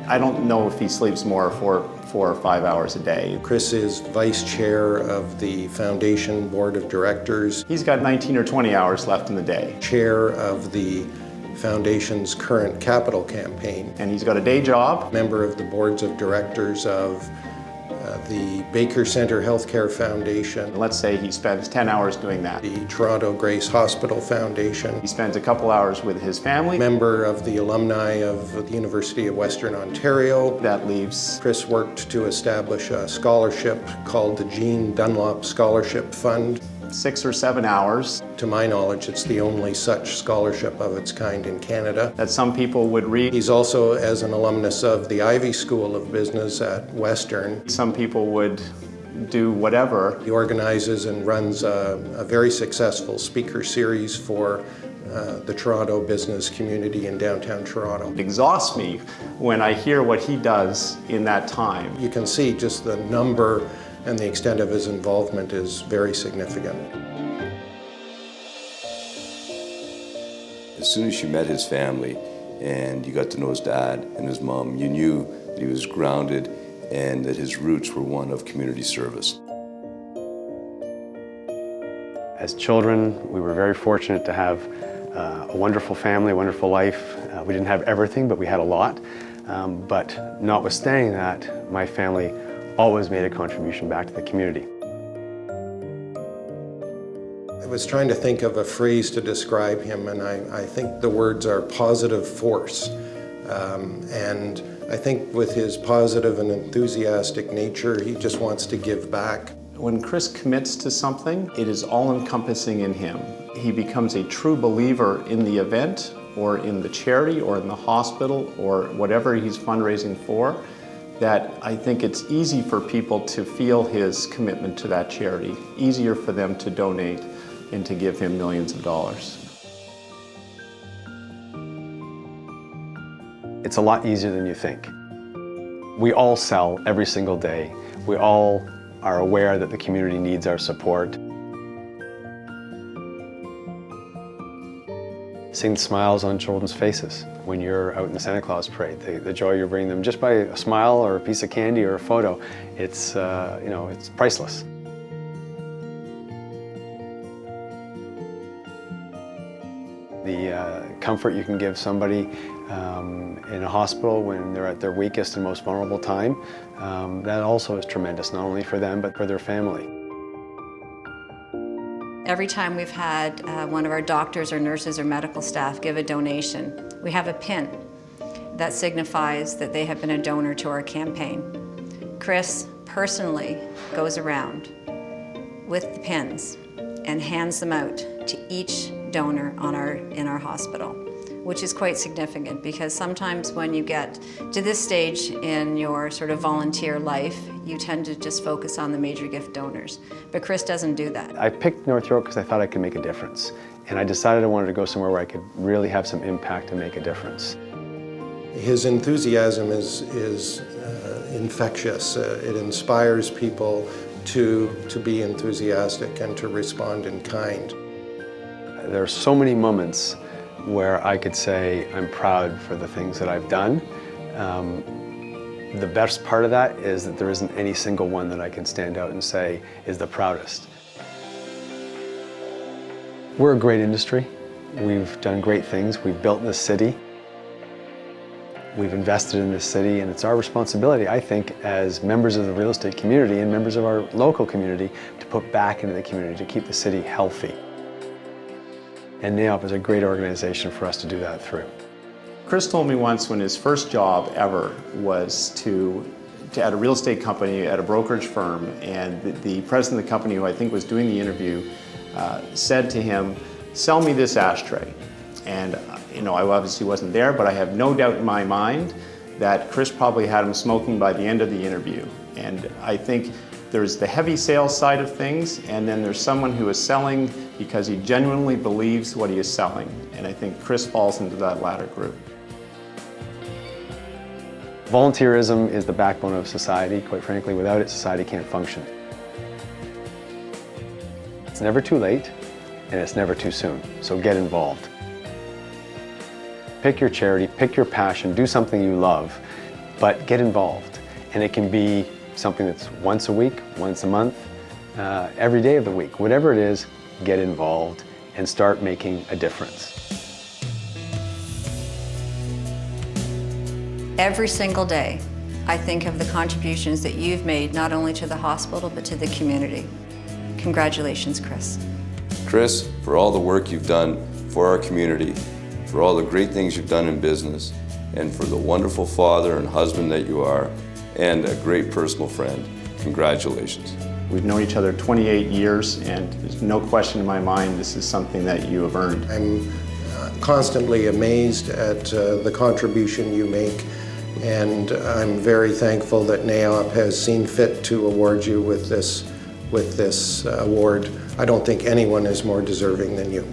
I don't know if he sleeps more 4 or 5 hours a day. Chris is vice chair of the foundation board of directors. He's got 19 or 20 hours left in the day. Chair of the foundation's current capital campaign. And he's got a day job. Member of the boards of directors of the Baker Centre Healthcare Foundation. Let's say he spends 10 hours doing that. The Toronto Grace Hospital Foundation. He spends a couple hours with his family. Member of the alumni of the University of Western Ontario. That leaves. Chris worked to establish a scholarship called the Jean Dunlop Scholarship Fund. 6 or 7 hours. To my knowledge, it's the only such scholarship of its kind in Canada. That some people would read. He's also, as an alumnus of the Ivey School of Business at Western. Some people would do whatever. He organizes and runs a very successful speaker series for the Toronto business community in downtown Toronto. It exhausts me when I hear what he does in that time. You can see just the number and the extent of his involvement is very significant. As soon as you met his family and you got to know his dad and his mom, you knew that he was grounded and that his roots were one of community service. As children, we were very fortunate to have a wonderful family, a wonderful life. We didn't have everything, but we had a lot. But notwithstanding that, my family always made a contribution back to the community. I was trying to think of a phrase to describe him, and I think the words are positive force. And I think with his positive and enthusiastic nature, he just wants to give back. When Chris commits to something, it is all-encompassing in him. He becomes a true believer in the event, or in the charity, or in the hospital, or whatever he's fundraising for, that I think it's easy for people to feel his commitment to that charity, easier for them to donate and to give him millions of dollars. It's a lot easier than you think. We all sell every single day. We all are aware that the community needs our support. Seeing the smiles on children's faces when you're out in the Santa Claus parade, the joy you're bringing them just by a smile or a piece of candy or a photo, it's it's priceless. The comfort you can give somebody in a hospital when they're at their weakest and most vulnerable time, that also is tremendous, not only for them but for their family. Every time we've had one of our doctors or nurses or medical staff give a donation, we have a pin that signifies that they have been a donor to our campaign. Chris personally goes around with the pins and hands them out to each donor in our hospital, which is quite significant because sometimes when you get to this stage in your sort of volunteer life, you tend to just focus on the major gift donors. But Chris doesn't do that. I picked North York because I thought I could make a difference. And I decided I wanted to go somewhere where I could really have some impact and make a difference. His enthusiasm is infectious. It inspires people to be enthusiastic and to respond in kind. There are so many moments where I could say I'm proud for the things that I've done. The best part of that is that there isn't any single one that I can stand out and say is the proudest. We're a great industry. We've done great things. We've built this city. We've invested in this city, and it's our responsibility, I think, as members of the real estate community and members of our local community to put back into the community to keep the city healthy. And NAIOP is a great organization for us to do that through. Chris told me once when his first job ever was at a real estate company at a brokerage firm, and the president of the company, who I think was doing the interview, said to him, "Sell me this ashtray." And I obviously wasn't there, but I have no doubt in my mind that Chris probably had him smoking by the end of the interview. And I think there's the heavy sales side of things, and then there's someone who is selling because he genuinely believes what he is selling. And I think Chris falls into that latter group. Volunteerism is the backbone of society. Quite frankly, without it, society can't function. It's never too late, and it's never too soon, so get involved. Pick your charity, pick your passion, do something you love, but get involved. And it can be something that's once a week, once a month, every day of the week. Whatever it is, get involved and start making a difference. Every single day, I think of the contributions that you've made not only to the hospital but to the community. Congratulations, Chris. Chris, for all the work you've done for our community, for all the great things you've done in business, and for the wonderful father and husband that you are, and a great personal friend, congratulations. We've known each other 28 years, and there's no question in my mind this is something that you have earned. I'm constantly amazed at the contribution you make, and I'm very thankful that NAIOP has seen fit to award you with this award. I don't think anyone is more deserving than you.